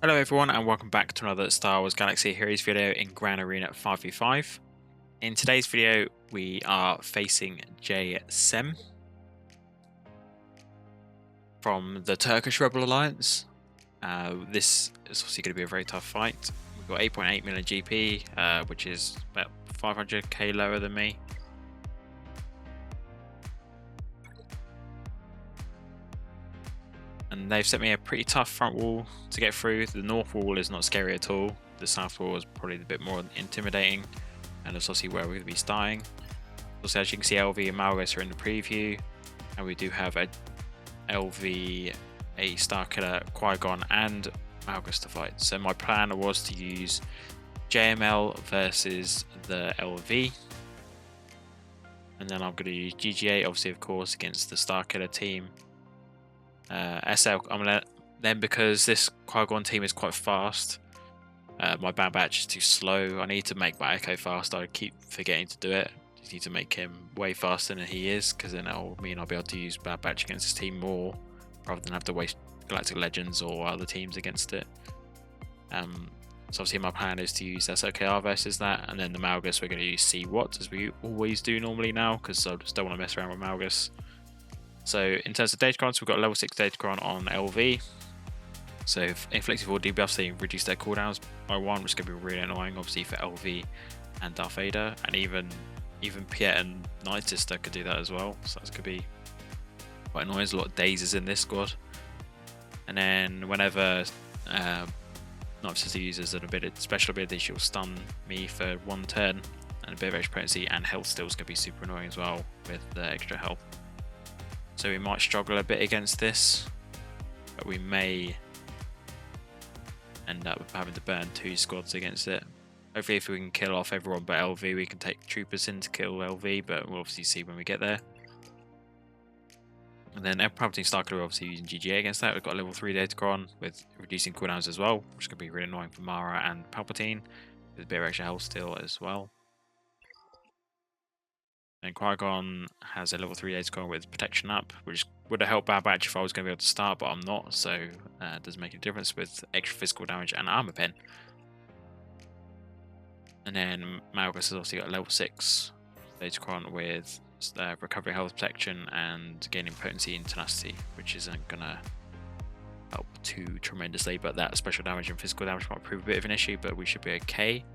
Hello everyone and welcome back to another Star Wars Galaxy Heroes video in Grand Arena 5v5. In today's video we are facing Sem from the Turkish Rebel Alliance. This is obviously going to be a very tough fight. We've got 8.8 million GP, which is about 500k lower than me. And they've set me a pretty tough front wall to get through. The north wall is not scary at all. The south wall is probably a bit more intimidating. And that's obviously where we're going to be starting. Also, as you can see, LV and Malgus are in the preview. And we do have a LV, a Starkiller, Qui-Gon and Malgus to fight. So my plan was to use JML versus the LV. And then I'm going to use GG8, obviously, of course, against the Starkiller team. Then because this Qui-Gon team is quite fast, my Bad Batch is too slow. I need to make my Echo fast. I keep forgetting to do it. Just need to make him way faster than he is, because then that'll mean I'll be able to use Bad Batch against his team more, rather than have to waste Galactic Legends or other teams against it. So obviously my plan is to use SLKR versus that, and then the Malgus we're going to use C-Watt as we always do normally now, because I just don't want to mess around with Malgus. So in terms of Datacrons, we've got level 6 Datacron on LV. So inflicted 4 debuffs, they reduce their cooldowns by 1, which is going to be really annoying, obviously, for LV and Darth Vader. And even Piet and Nightsister could do that as well. So that's going to be quite annoying. There's a lot of dazes in this squad. And then whenever Nightsister uses an special ability, she'll stun me for 1 turn. And a bit of extra potency, and health still is going to be super annoying as well with the extra health. So we might struggle a bit against this, but we may end up having to burn 2 squads against it. Hopefully if we can kill off everyone but LV, we can take troopers in to kill LV, but we'll obviously see when we get there. And then Palpatine Starkiller obviously using GG8 against that. We've got a level 3 Datacron with reducing cooldowns as well, which is going to be really annoying for Mara and Palpatine, with a bit of extra health still as well. And Qui-Gon has a level 3 Datacron with protection up, which would have helped Bad Batch if I was going to be able to start, but I'm not, so it doesn't make a difference with extra physical damage and armor pen. And then Malgus has also got a level 6 Datacron with recovery health protection and gaining potency and tenacity, which isn't going to help too tremendously, but that special damage and physical damage might prove a bit of an issue, but we should be okay.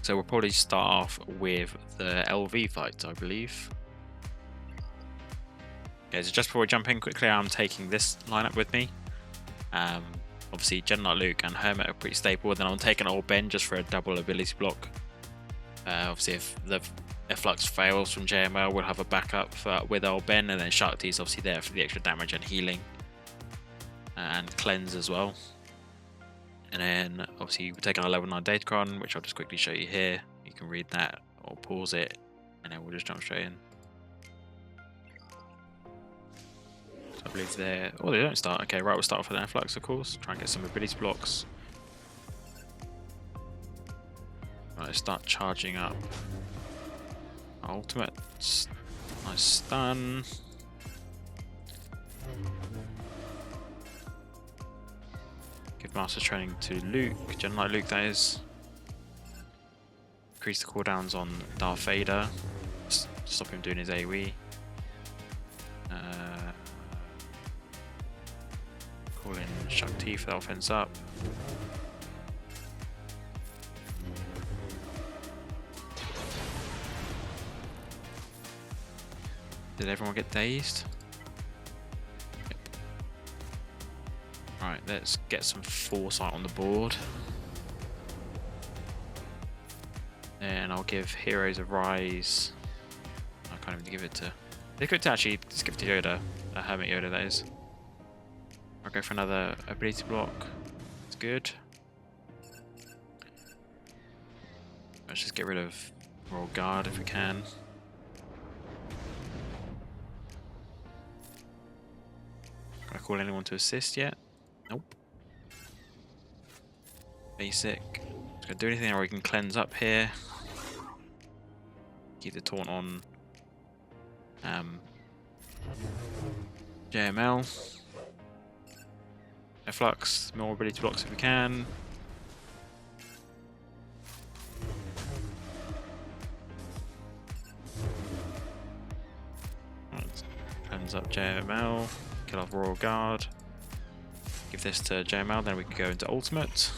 So we'll probably start off with the LV fight, I believe. Okay, so just before we jump in quickly, I'm taking this lineup with me. Obviously, Jedi Luke and Hermit are pretty stable. Then I'm taking Old Ben just for a double ability block. Obviously, if the Efflux fails from JML, we'll have a backup with Old Ben, and then Shakti is obviously there for the extra damage and healing. And cleanse as well. And then obviously we're taking our level 9 Datacron, which I'll just quickly show you here. You can read that or pause it, and then we'll just jump straight in. So I believe they're... Oh, they don't start. Okay, right, we'll start off with Influx, of course. Try and get some ability blocks. Right, let's start charging up. Ultimate. Nice stun. Give Master Training to Luke, Jedi Luke that is. Increase the cooldowns on Darth Vader. Stop him doing his AoE. Call in Shakti for the offense up. Did everyone get dazed? Right, let's get some foresight on the board. And I'll give Heroes a Rise. I can't even give it to... They could actually just give it to Yoda. Hermit Yoda, that is. I'll go for another ability block. It's good. Let's just get rid of Royal Guard if we can. Can I call anyone to assist yet? Nope. Basic. Just gonna do anything where we can cleanse up here. Keep the taunt on JML. Flux, more ability blocks if we can. Opens up JML, kill off Royal Guard. Give this to JML, then we can go into ultimate.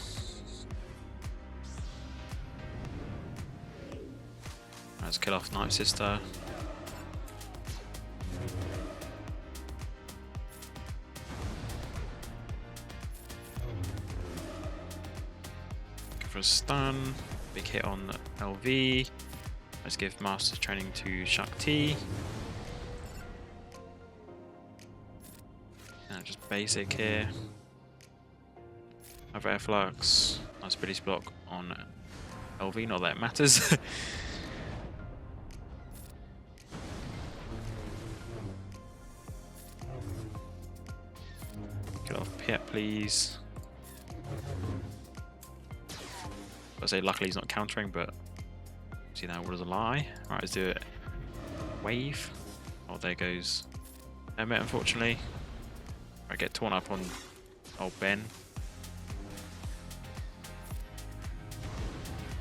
Let's kill off Nightsister. Go for a stun. Big hit on LV. Let's give Master Training to Shakti. And just basic here. Over Air Flux. Nice ability block on LV, not that it matters. Get off Piet, please. I say luckily he's not countering, but see that was a lie. Alright, let's do it. Wave. Oh, there goes Emmett, unfortunately. I get torn up on old Ben.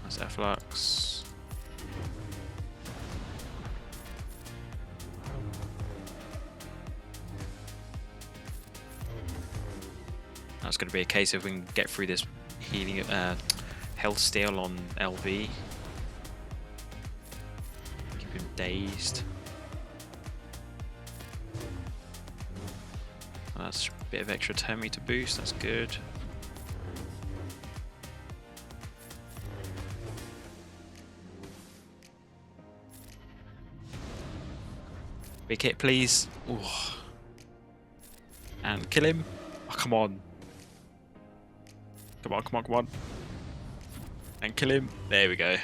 That's F-Lux. That's going to be a case if we can get through this healing health steal on LV. Keep him dazed. That's a bit of extra 10 meter boost, that's good. Big hit, please. Ooh. And kill him. Oh, come on. Come on, come on, come on. And kill him. There we go.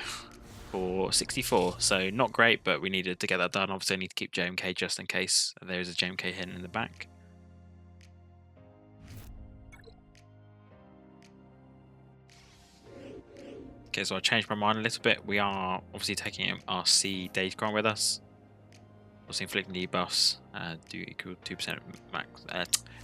For 64. So not great, but we needed to get that done. Obviously I need to keep JMK just in case there is a JMK hidden in the back. Okay, so I changed my mind a little bit. We are obviously taking our C Datacron with us. Obviously inflicting debuffs do equal 2% max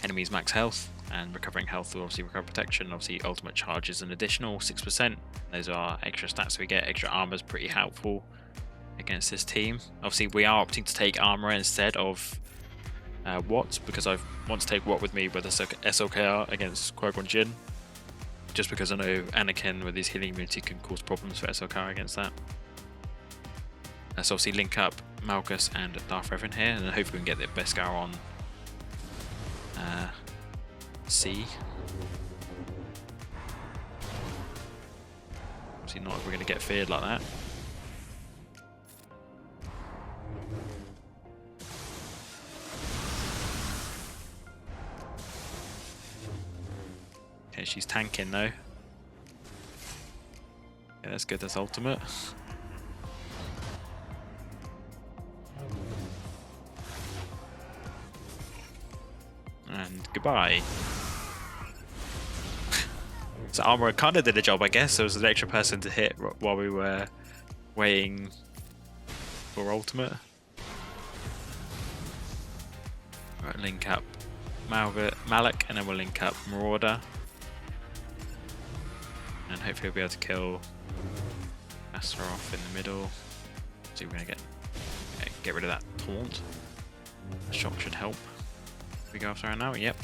enemies max health, and recovering health will obviously recover protection. Obviously ultimate charge is an additional 6%. Those are extra stats we get. Extra armor is pretty helpful against this team. Obviously we are opting to take armor instead of Watt, because I want to take Watt with me with the SLKR against Qui-Gon Jinn. Just because I know Anakin with his healing immunity can cause problems for SLKR against that. Let's obviously link up Malgus and Darth Revan here, and hopefully we can get the Beskar on C. Obviously not if we're going to get feared like that. Okay, she's tanking though. Yeah, that's good, that's ultimate. And goodbye. So armor kind of did the job, I guess. There was an extra person to hit while we were waiting for ultimate. Right, link up Malak, and then we'll link up Marauder. And hopefully we'll be able to kill Master off in the middle. So we're going to get rid of that taunt. The shock should help. We go after her now? Yep.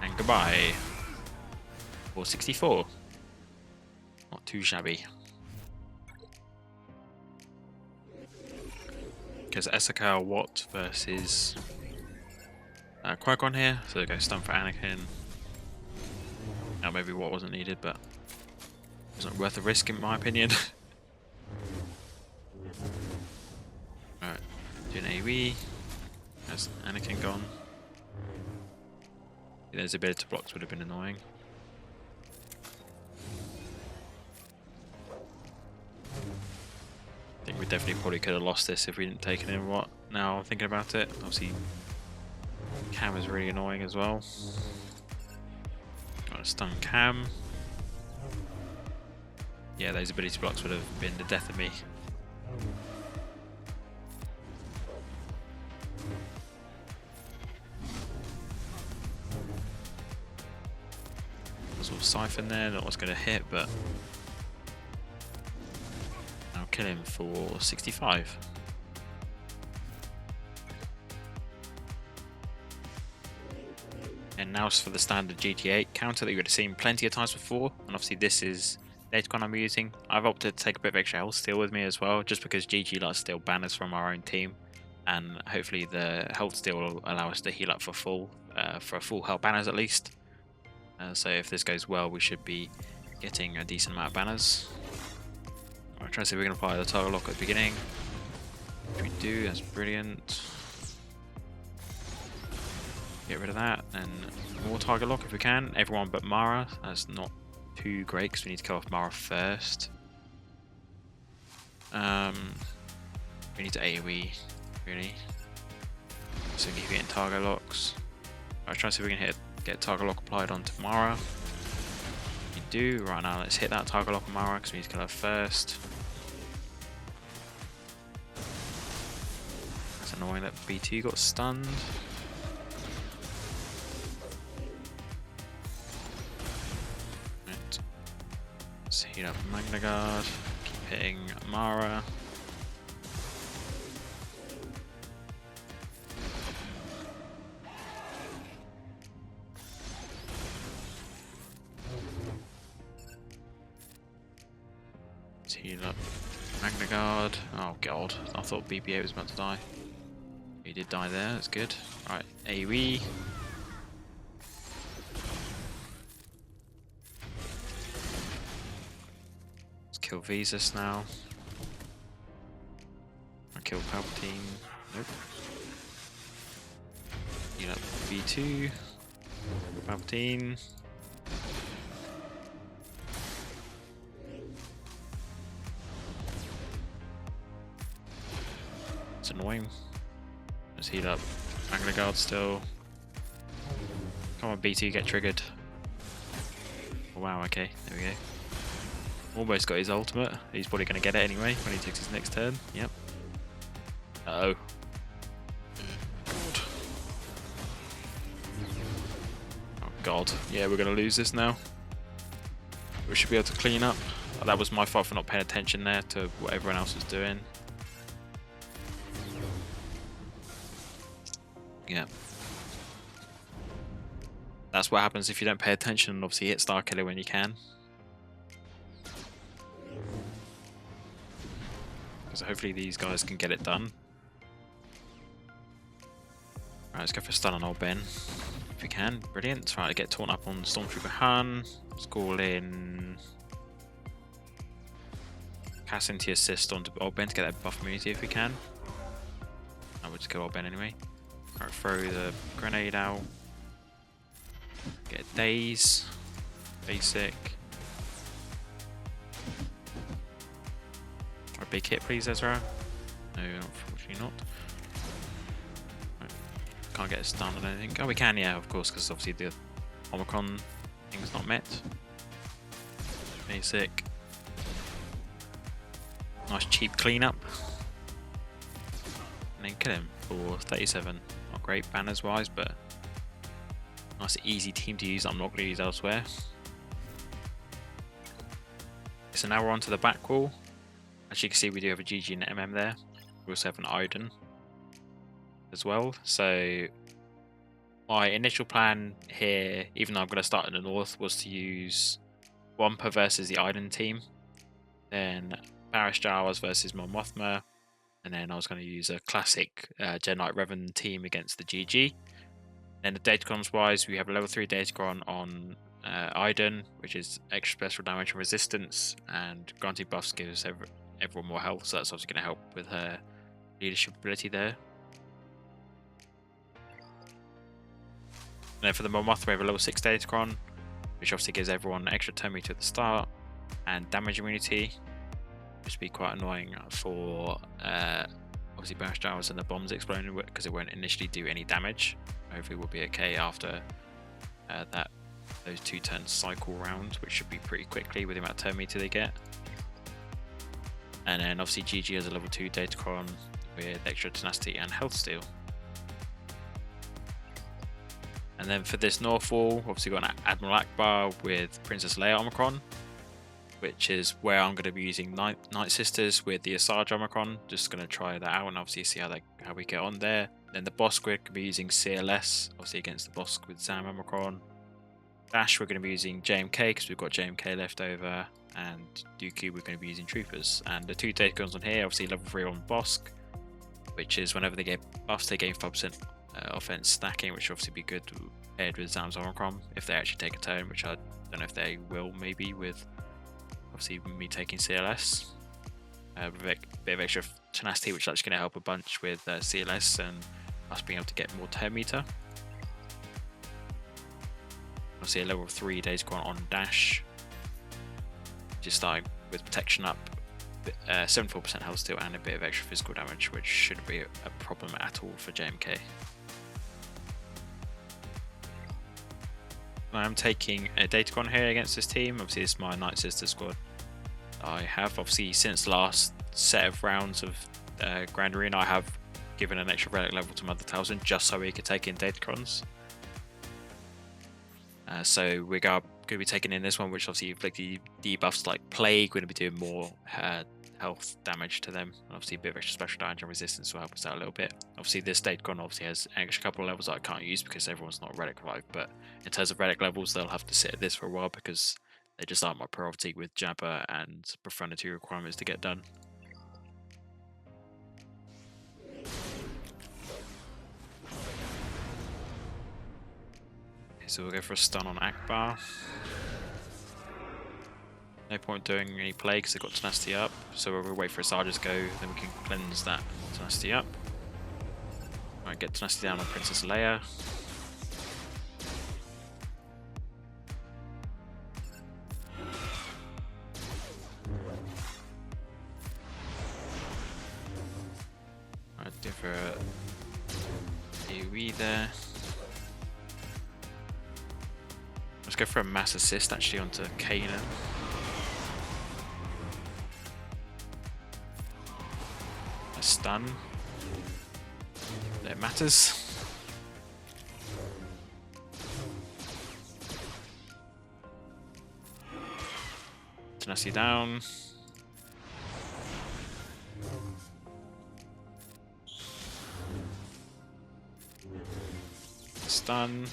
And goodbye. 464. Not too shabby. Because SLKR Watt versus Qui-Gon here, so they go stun for Anakin. Now maybe Watt wasn't needed, but it wasn't worth the risk in my opinion. Alright, do an AoE. There's Anakin gone. Those ability blocks would have been annoying. I think we definitely probably could have lost this if we didn't take it in. What now? I'm thinking about it. Obviously, Cam is really annoying as well. Got to stun Cam. yeah, those ability blocks would have been the death of me. Sort of siphon there, not what's going to hit, but I'll kill him for 65. And now it's for the standard GG8 counter that you would have seen plenty of times before, and obviously this is Datacron I'm using. I've opted to take a bit of extra health steal with me as well, just because GG likes to steal banners from our own team, and hopefully the health steal will allow us to heal up for a full health banners at least. So if this goes well, we should be getting a decent amount of banners. I'll try to see if we can apply the target lock at the beginning. If we do, that's brilliant. Get rid of that, and more target lock if we can. Everyone but Mara. That's not too great because we need to kill off Mara first. We need to AoE, really. So we keep getting target locks. I'll try to see if we can get target lock applied onto Mara. We do. Right now, let's hit that target lock on Mara because we need to kill her first. That's annoying that B2 got stunned. Right. Let's heat up Magna Guard. Keep hitting Mara. Heal up Magna Guard. Oh god, I thought BB-8 was about to die. He did die there, that's good. Right, AoE. Let's kill Visas now. I kill Palpatine. Nope. Heal up V2. Palpatine. It's annoying. Let's heal up Magna Guard still. Come on, B2, get triggered. Oh, wow, okay, there we go. Almost got his ultimate. He's probably going to get it anyway when he takes his next turn. Yep. Uh-oh. God. Oh, God. Yeah, we're going to lose this now. We should be able to clean up. Oh, that was my fault for not paying attention there to what everyone else was doing. Yeah. That's what happens if you don't pay attention and obviously hit Starkiller when you can. So hopefully these guys can get it done. Alright, let's go for a stun on old Ben. If we can. Brilliant. Right, get torn up on Stormtrooper Han. Let's call in Pass into assist onto old Ben to get that buff immunity if we can. I would just kill old Ben anyway. Alright, throw the grenade out. Get daze. Basic. A big hit, please, Ezra. No, unfortunately not. Right. Can't get a stun on anything. Oh, we can, yeah, of course, because obviously the Omicron thing's not met. Basic. Nice cheap cleanup. And then kill him for 37. Not great banners wise, but nice easy team to use that I'm not going to use elsewhere. So now we're on to the back wall. As you can see, we do have a GG and MM there. We also have an Iden as well. So my initial plan here, even though I'm going to start in the north, was to use Wampa versus the Iden team. Then Barriss Jawas versus Mon Mothma. And then I was going to use a classic Jedi Revan team against the GG. Then the Datacrons wise, we have a level 3 Datacron on Iden, which is extra special damage and resistance, and granting buffs gives everyone more health, so that's obviously going to help with her leadership ability there. And then for the Mon Mothma, we have a level 6 Datacron, which obviously gives everyone extra turn meter at the start, and damage immunity, which would be quite annoying for obviously Barriss Jawas and the bombs exploding, because it won't initially do any damage. Hopefully we'll be okay after those 2 turns cycle round, which should be pretty quickly with the amount of turn meter they get. And then obviously GG has a level 2 Datacron with extra tenacity and health steal. And then for this north wall, obviously got an Admiral Ackbar with Princess Leia Omicron, which is where I'm going to be using Nightsisters with the SWGOH Omicron. Just going to try that out and obviously see how we get on there. Then the Bossk, we're going to be using CLS, obviously against the Bossk with Zam Omicron. Dash, we're going to be using JMK because we've got JMK left over. And Dooku, we're going to be using Troopers. And the 2 Datacrons on here, obviously level 3 on Bossk, which is whenever they get buffs, they gain 5% offense stacking, which will obviously be good paired with Zam's Omicron if they actually take a turn, which I don't know if they will, maybe with obviously me taking CLS. With a bit of extra tenacity, which is actually going to help a bunch with CLS and us being able to get more turn meter. Obviously a level 3 Datacron on Dash, just starting with protection up, 74% health steal and a bit of extra physical damage, which shouldn't be a problem at all for JMK. I'm taking a Datacron here against this team. Obviously this is my Nightsisters squad I have. Obviously since last set of rounds of Grand Arena, I have given an extra relic level to Mother Talzin just so we could take in Datacrons. So we're going to be taking in this one, which obviously inflicted debuffs like Plague. We're going to be doing more health damage to them. And obviously a bit of extra special damage and resistance will help us out a little bit. Obviously this Datacron obviously has an extra couple of levels that I can't use because everyone's not relic live, but in terms of relic levels they'll have to sit at this for a while because they just aren't my priority with Jabba and profundity requirements to get done. Okay, so we'll go for a stun on Ackbar. No point doing any play because they've got tenacity up, so we'll wait for a Sarge's go, then we can cleanse that tenacity up. Alright, get tenacity down on Princess Leia. Alright, do for a AoE there. Let's go for a mass assist actually onto Kanan. Stun. That matters. Tenacity down. Stun.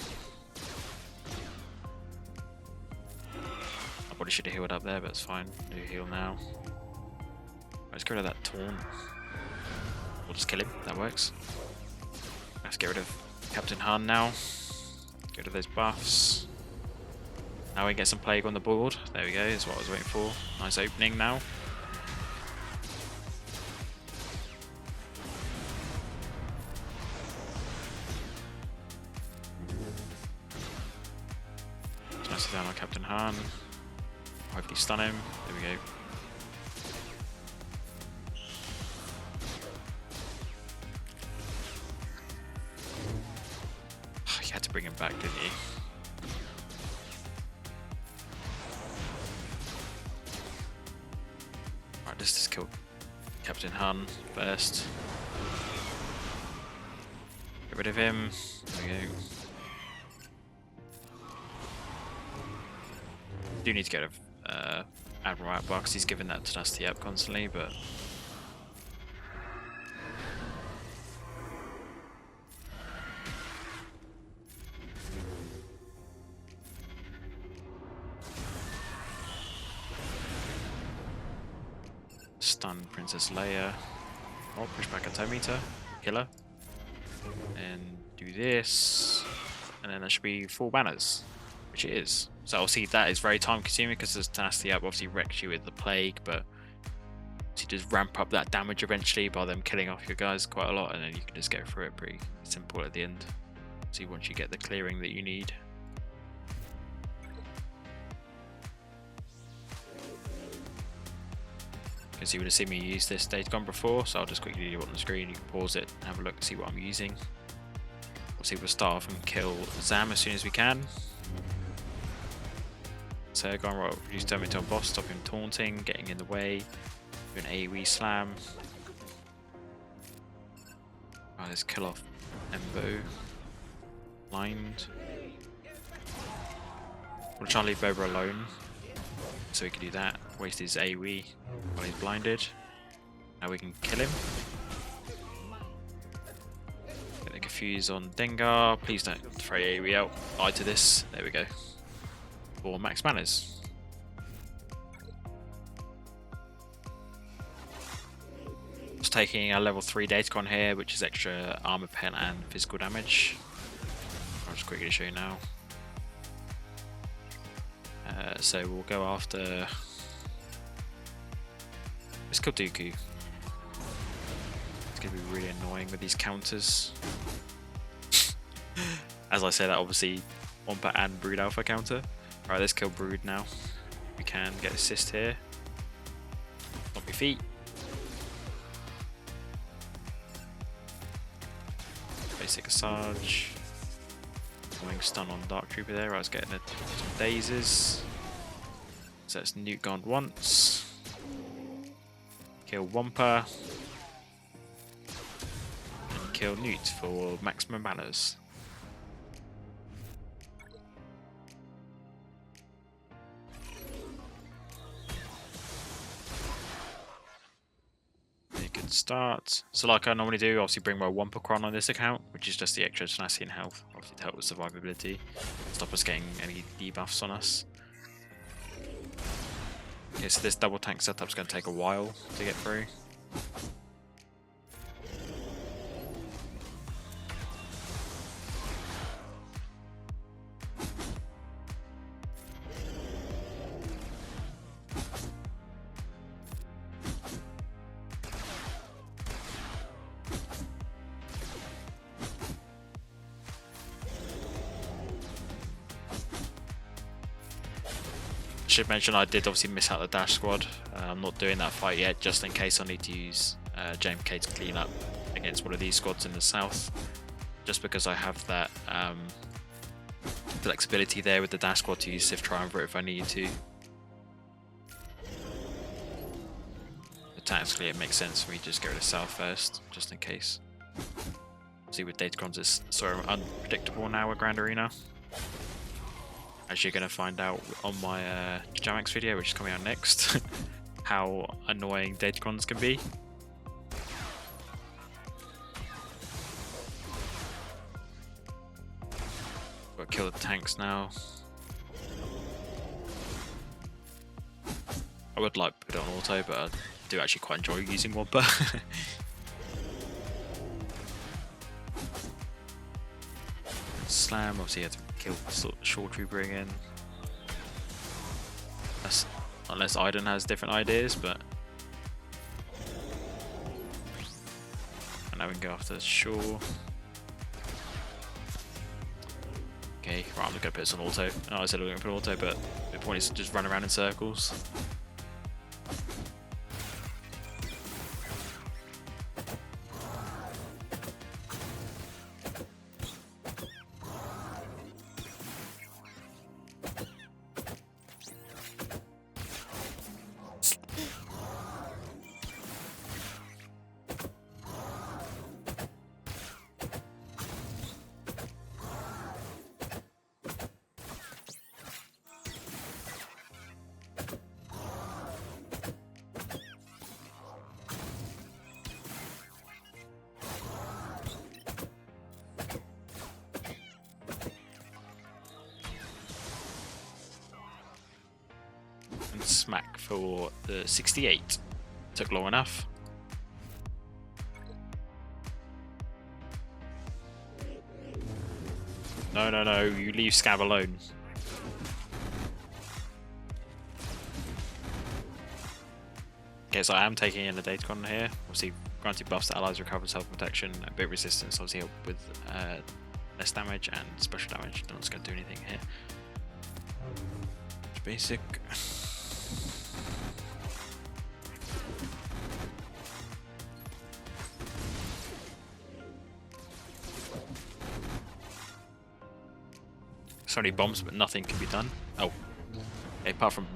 I probably should have healed up there, but it's fine. Do heal now. Let's get rid of that taunt. We'll just kill him, that works. Let's get rid of Captain Han now. Get rid of those buffs. Now we get some Plague on the board. There we go, is what I was waiting for. Nice opening now. Nice down on Captain Han. Hopefully stun him. There we go. Bring him back, didn't you? Alright, let's just kill Captain Han first. Get rid of him. There we go. Do need to get rid of Admiral Ackbar because he's given that tenacity up constantly, but stun Princess Leia. Oh, push back a turn meter. Kill her. And do this. And then that should be 4 banners. Which it is. So obviously that is very time consuming because there's tenacity up obviously wrecks you with the Plague, but you just ramp up that damage eventually by them killing off your guys quite a lot, and then you can just go through it pretty simple at the end. See once you get the clearing that you need. Because you would have seen me use this Datacron before, so I'll just quickly do it on the screen. You can pause it, have a look, and see what I'm using. Obviously we'll start off and kill Zam as soon as we can. So go on, right, reduce turn meter on boss, stop him taunting, getting in the way. Do an AoE slam. Oh, let's kill off Embo. Blind. We'll try and leave Boba alone, so we can do that. Waste his AoE while he's blinded. Now we can kill him. Get the confuse on Dengar. Please don't throw AoE out. Eye to this. There we go. For max manners. Just taking a level 3 Datacron here, which is extra armor pen and physical damage. I'll just quickly show you now. So we'll go after. Let's kill Dooku. It's gonna be really annoying with these counters. As I say that, obviously Wampa and Brood Alpha counter. Alright, let's kill Brood now. We can get assist here. Stomp your feet. Basic Asajj. Annoying stun on Dark Trooper there. I was getting some dazes. So that's Newt gone once. Kill Wampa. And kill Newt for maximum manners. Good start. So like I normally do, obviously bring my Wampacron on this account, which is just the extra tenacity and health, obviously to help with survivability, stop us getting any debuffs on us. Okay, so this double tank setup's going to take a while to get through. Should mention I did obviously miss out the dash squad. I'm not doing that fight yet, just in case I need to use JMK to clean up against one of these squads in the south. Just because I have that flexibility there with the dash squad to use Sith Triumvirate if I need to. But tactically it makes sense for me to just go to south first, just in case. See, with Datacrons it's sort of unpredictable now with Grand Arena. As you're going to find out on my Jammax video, which is coming out next, how annoying Datacrons can be. Got to kill the tanks now. I would like to put it on auto, but I do actually quite enjoy using Wampa. Slam, obviously you have to kill short trooper again. That's, unless Iden has different ideas, but. And now we can go after Shaw. Okay, right, I'm gonna put this on auto. Oh, I said I was gonna put auto, but the point is to just run around in circles. Smack for the 68. Took long enough. No, no, no, you leave Scav alone. Okay, so I am taking in the Datacron here. Obviously, granted buffs to allies, recovers health protection, a bit of resistance, obviously help with less damage and special damage. No one's going to do anything here. Basic. So many bombs, but nothing can be done. Oh, okay, apart from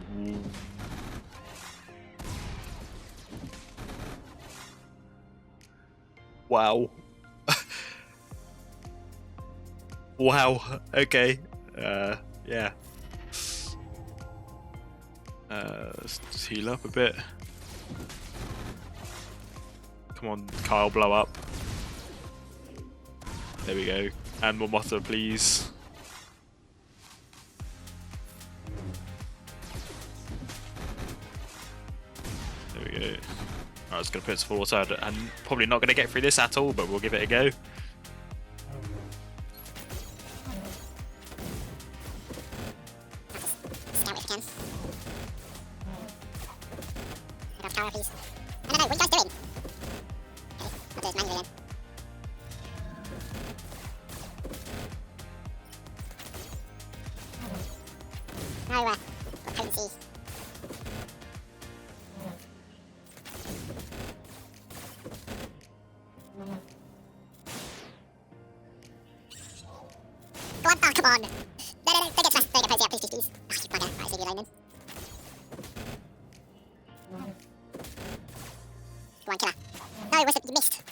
Wow. Wow. Okay. Yeah. Let's just heal up a bit. Come on, Kyle, blow up. There we go. And more Mothra, please. There we go. Alright, it's going to put us full auto. I'm probably not going to get through this at all, but we'll give it a go. Come on! No, don't get smashed. Don't get posted out, please. Oh, you bugger. Right, CV line then. Go on, killer. No, it wasn't. You missed.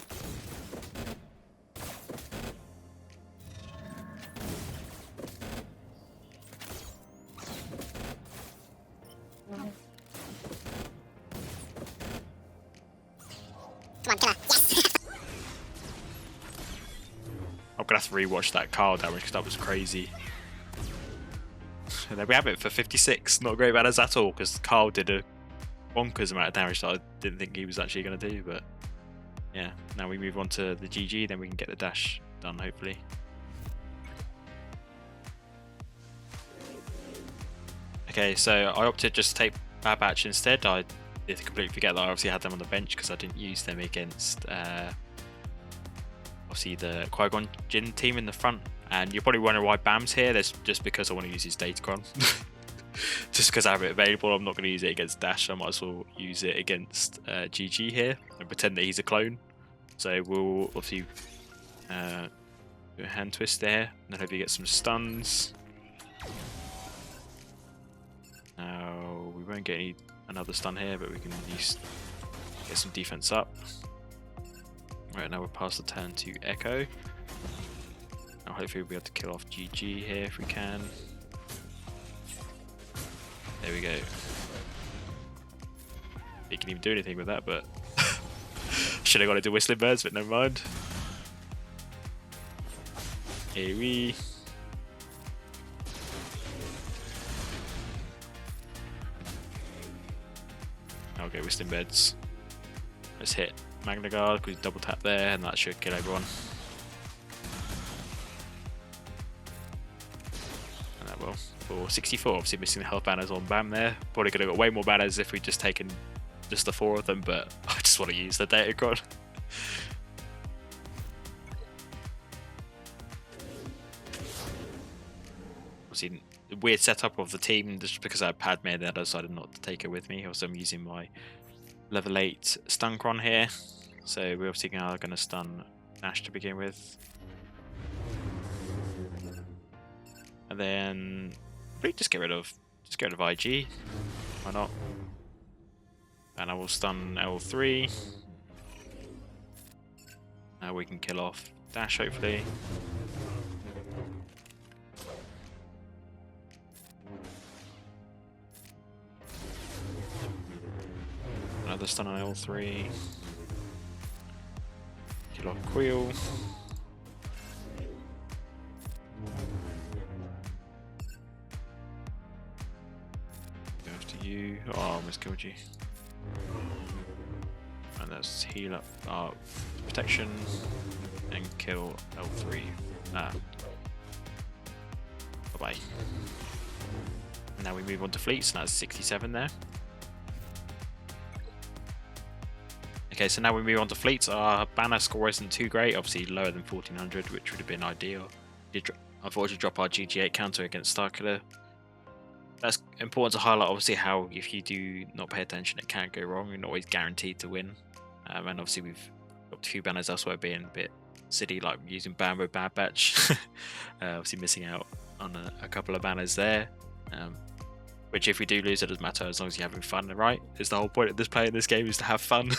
Come on, killer. Yes! I'm gonna have to rewatch that card damage because that was crazy. And then we have it for 56. Not great banners at all because Carl did a bonkers amount of damage that I didn't think he was actually going to do. But yeah, now we move on to the GG, then we can get the dash done hopefully. Okay, so I opted just to take Bad Batch instead. I did completely forget that I obviously had them on the bench because I didn't use them against obviously the Qui-Gon Jinn team in the front. And you're probably wondering why Bam's here. That's just because I want to use his Datacron. Just because I have it available, I'm not going to use it against Dash. I might as well use it against GG here and pretend that he's a clone. So we'll obviously do a hand twist there, and then hopefully get some stuns. Now we won't get another stun here, but we can at least get some defense up. Right, now we'll pass the turn to Echo. Now hopefully we'll be able to kill off GG here if we can. There we go. He can even do anything with that, but should have got it to Whistling Birds, but never mind. Here we. I'll go Whistling Birds. Let's hit Magna Guard because double tap there, and that should kill everyone. And that will for 64. Obviously missing the health banners on Bam there. Probably could have got way more banners if we'd just taken just the 4 of them, but I just want to use the Datacron. Obviously, the weird setup of the team, just because I had Padme there, I decided not to take her with me. Also, I'm using my level 8 Starkiller here, so we're obviously going to stun Nash to begin with. And then just get rid of IG. Why not? And I will stun L3. Now we can kill off Dash hopefully. Another stun on L3. Kill off Quill. Go after you. Oh, I almost killed you. And let's heal up our protection and kill L3. Bye-bye. Now we move on to fleets, and that's 67 there. Okay, so now we move on to fleets. Our banner score isn't too great, obviously lower than 1400, which would have been ideal. Did unfortunately drop our GG8 counter against Starkiller. That's important to highlight, obviously, how if you do not pay attention, it can go wrong. You're not always guaranteed to win. And obviously, we've got a few banners elsewhere being a bit silly, like using Bambo Bad Batch. Obviously, missing out on a couple of banners there. Which, if we do lose, it doesn't matter as long as you're having fun, right? It's the whole point of this playing this game is to have fun.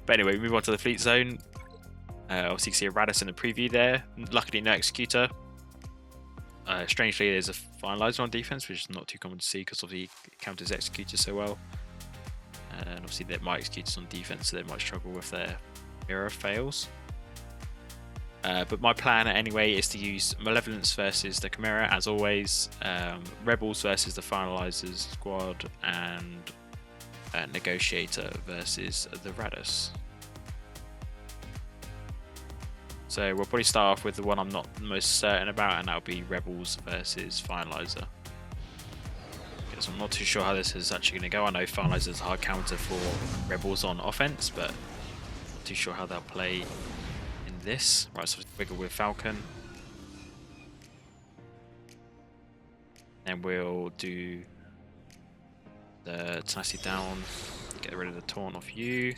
But anyway, we move on to the fleet zone. Obviously, you can see a Raddus in the preview there. Luckily, no Executor. Strangely, there's a Finalizer on defense, which is not too common to see because obviously it counters Executor so well. And obviously, my Executors on defense, so they might struggle with their mirror fails. But my plan anyway is to use Malevolence versus the Chimaera as always, Rebels versus the Finalizers squad, and Negotiator versus the Raddus. So we'll probably start off with the one I'm not most certain about, and that'll be Rebels versus Finalizer. Because I'm not too sure how this is actually going to go. I know Finalizer is a hard counter for Rebels on offense, but not too sure how they'll play in this. Right, so wiggle with Falcon. Then we'll do the Tenacity down, get rid of the taunt off you.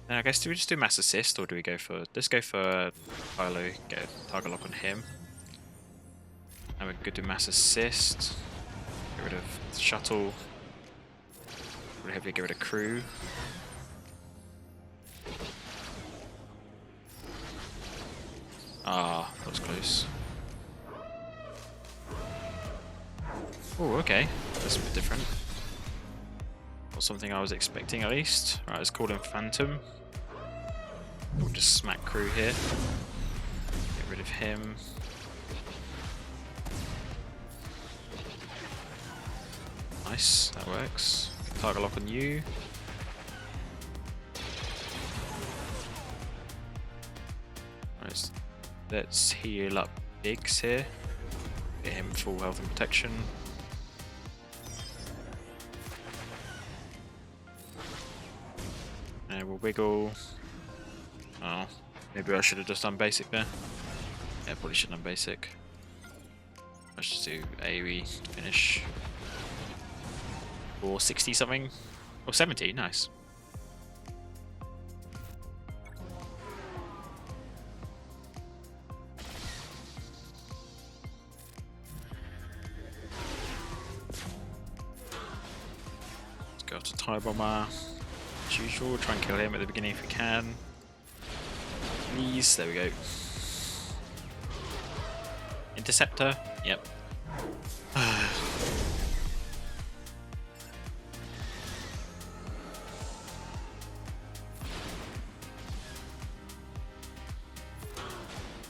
And I guess, do we just do Mass Assist, or do we go for... Let's go for Kylo, get a target lock on him. And we're going to do Mass Assist. Get rid of the Shuttle. Really heavily get rid of Crew. Ah, that was close. Oh, okay. That's a bit different. Not something I was expecting, at least. Right, let's call him Phantom. We'll just smack Crew here. Get rid of him. Nice, that works. Target lock on you. Right, let's heal up Biggs here. Get him full health and protection. And we'll wiggle. Oh, maybe I should have just done basic there. Yeah, probably should have done basic. Let's just do AoE to finish. Or 60 something. Or 70, nice. Let's go to TIE Bomber. As usual, try and kill him at the beginning if we can. Please, there we go. Interceptor, yep.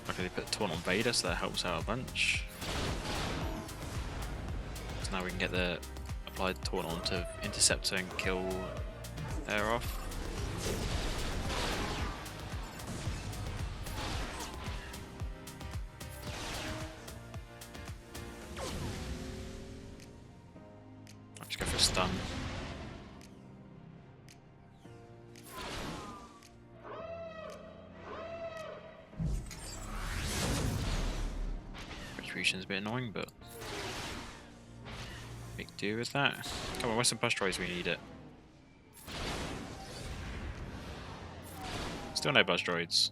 Luckily they put Taunt on Vader, so that helps out a bunch. So now we can get the applied Taunt onto Interceptor and kill her off. Let's go for a stun. Retribution's a bit annoying, but make do with that. Come on, where's some push droids? We need it. Still no buzz droids.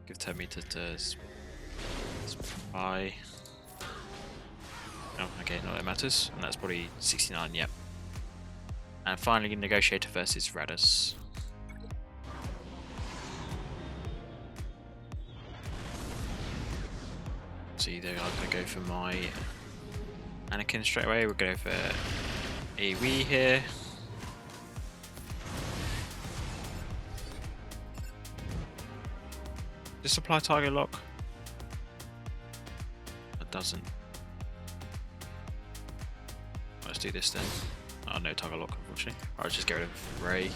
Give 10 meters to spy. Oh, okay, no, that matters. And that's probably 69, yep. And finally, Negotiator versus Raddus. So either I'm going to go for my Anakin straight away, we're going to go for AoE here. Does apply target lock? It doesn't. Let's do this then. Oh, no target lock, unfortunately. Alright, let's just get rid of Rey.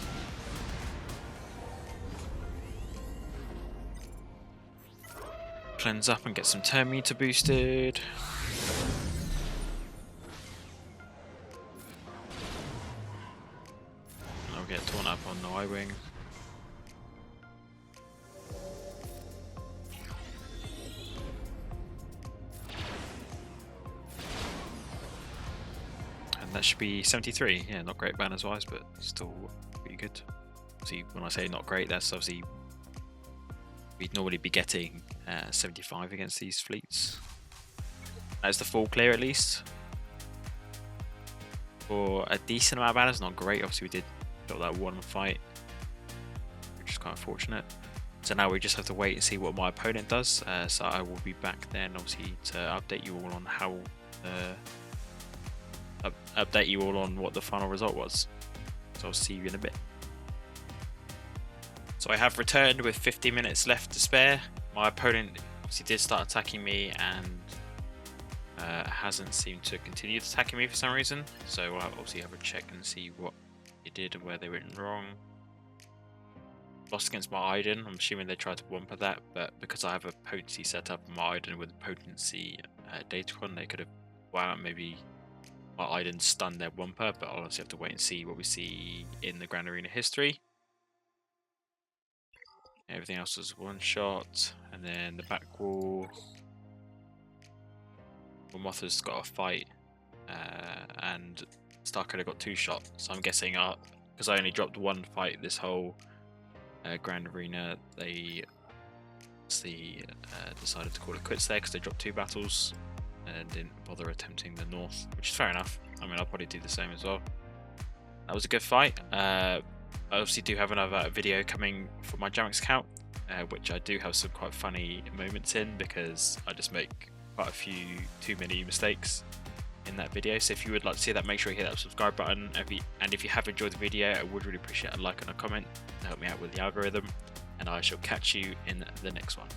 Cleanse up and get some turn meter boosted. And I'll get torn up on the Y-Wing. That should be 73. Yeah, not great banners wise, but still pretty good. See, when I say not great, that's obviously we'd normally be getting 75 against these fleets. That's the full clear at least. for a decent amount of banners. Not great. Obviously, we did got that one fight, which is quite unfortunate. So now we just have to wait and see what my opponent does. So I will be back then, obviously, to update you all on how update you all on what the final result was. So I'll see you in a bit. So I have returned with 50 minutes left to spare. My opponent obviously did start attacking me and hasn't seemed to continue attacking me for some reason. So I'll obviously have a check and see what he did and where they went wrong. Lost against my Iden. I'm assuming they tried to Wampa that, but because I have a potency set up on my Iden with potency Datacron, they could have, wow, maybe my Iden stunned their Wampa, but I'll obviously have to wait and see what we see in the Grand Arena history. Everything else was one shot, and then the back wall. Mothra's got a fight, and Starkiller got 2 shots. So I'm guessing because I only dropped 1 fight this whole Grand Arena, they decided to call it quits there because they dropped 2 battles and didn't bother attempting the north, which is fair enough. I mean, I'll probably do the same as well. That was a good fight. I obviously do have another video coming for my Jammax account, which I do have some quite funny moments in because I just make quite a few too many mistakes in that video. So if you would like to see that, make sure you hit that subscribe button. And if you have enjoyed the video, I would really appreciate a like and a comment to help me out with the algorithm. And I shall catch you in the next one.